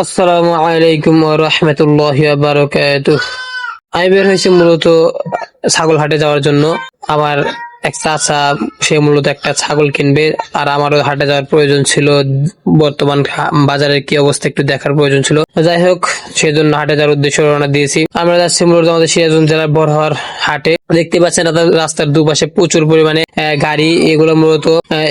আসসালামু আলাইকুম ওয়া রাহমাতুল্লাহি ওয়া বারাকাতুহু। আমি বের হয়েছি মূলত ছাগল হাটে যাওয়ার জন্য। আমার এক চাচা, সে মূলত একটা ছাগল কিনবে, আর আমারও হাটে যাওয়ার প্রয়োজন ছিল। বর্তমান বাজারের কি অবস্থা একটু দেখার প্রয়োজন ছিল। যাই হোক, সেজন্য হাটে যাওয়ার উদ্দেশ্যে রওনা দিয়েছি। আমরা যাচ্ছি মূলত আমাদের সিরাজগঞ্জ জেলার বড়হার হাটে। দেখতে পাচ্ছেন রাস্তার দুপাশে প্রচুর পরিমাণে গাড়ি।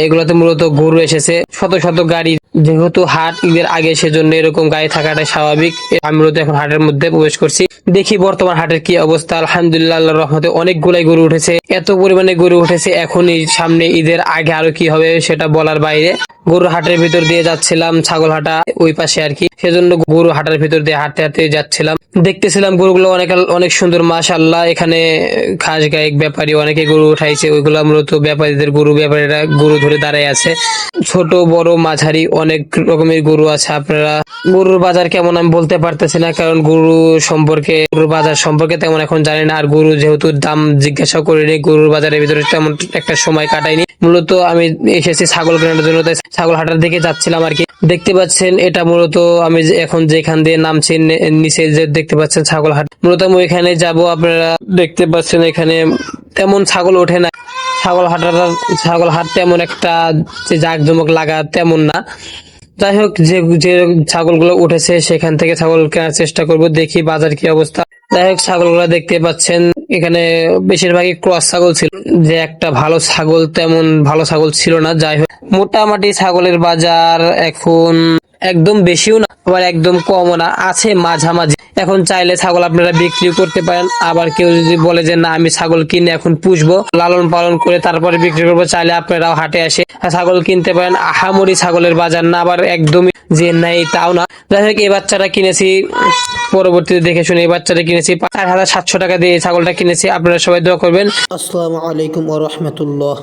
এগুলোতে মূলত গরু এসেছে, শত শত গাড়ি। যেহেতু হাট ঈদের আগে, সেজন্য এরকম গাড়ি থাকাটাই স্বাভাবিক। আমি মূলত এখন হাটের মধ্যে প্রবেশ করছি। দেখি বর্তমান হাটের কি অবস্থা। আলহামদুলিল্লাহ, আল্লাহর রহমতে অনেকগুলাই গরু উঠেছে। এত পরিমাণে গরু উঠেছে, এখন এই সামনে ঈদের আগে আরো কি হবে সেটা বলার বাইরে। গরু হাটের ভিতর দিয়ে যাচ্ছিলাম, ছাগল হাটা ওই পাশে আর কি, সেজন্য গরু হাটের ভিতর দিয়ে হাঁটতে হাঁটতে যাচ্ছিলাম। দেখতেছিলাম গরুগুলো অনেক সুন্দর, মাশাআল্লাহ। এখানে খাস গায়ক ব্যাপারী অনেকে গরু উঠাইছে, ওইগুলো মূলত ব্যাপারীদের গরু। ব্যাপারীরা গরু ধরে দাঁড়ায় আছে। ছোট বড় মাঝারি অনেক রকমের গরু আছে। আপনারা গরুর বাজার কেমন আমি বলতে পারতেছি না, কারণ গরুর বাজার সম্পর্কে তেমন এখন জানি না। আর গরু যেহেতু দাম জিজ্ঞাসা করিনি, গরুর বাজারের ভিতরে তেমন একটা সময় কাটাইনি। মূলত আমি এসেছি ছাগল কেনার জন্য, তাই ছাগল হাটার দিকে যাচ্ছিলাম আর কি। দেখতে পাচ্ছেন এটা মূলত আমি এখন যেখান দিয়ে নামছি, নিচে যে দেখতে পাচ্ছেন ছাগল হাট, মূলত আমি ওইখানে যাব। আপনারা দেখতে পাচ্ছেন এখানে তেমন ছাগল ওঠে না। ছাগল হাট তেমন একটা যে জাঁকজমক লাগা তেমন না। যাই হোক, যে যে ছাগলগুলো উঠেছে সেখান থেকে ছাগল কেনার চেষ্টা করব, দেখি বাজার কি অবস্থা। যাই হোক, ছাগলগুলো দেখতে পাচ্ছেন এখানে বেশিরভাগই ক্রস ছাগল ছিল। যে একটা ভালো ছাগল, তেমন ভালো ছাগল ছিল না। যাই হোক, মোটামুটি ছাগলের বাজার এখন একদম বেশিও না, আবার একদম কমও না, আছে মাঝামাঝি। এখন চাইলে ছাগল আপনারা বিক্রি করতে পারেন। আবার কেউ যদি বলে যে না, আমি ছাগল কিনে এখন পুষবো, লালন পালন করে তারপরে বিক্রি করবো, চাইলে আপনারাও হাটে এসে ছাগল কিনতে পারেন। আহামরি ছাগলের বাজার না, আবার একদমই যে নাই তাও না। যাই হোক, এই বাচ্চাটা কিনেছি, পরবর্তীতে দেখে শুনে এই বাচ্চাটা কিনেছি 4,700 টাকা দিয়ে। এই ছাগলটা কিনেছি। আপনারা সবাই দোয়া করবেন। আসসালামু আলাইকুম ওয়া রাহমাতুল্লাহ।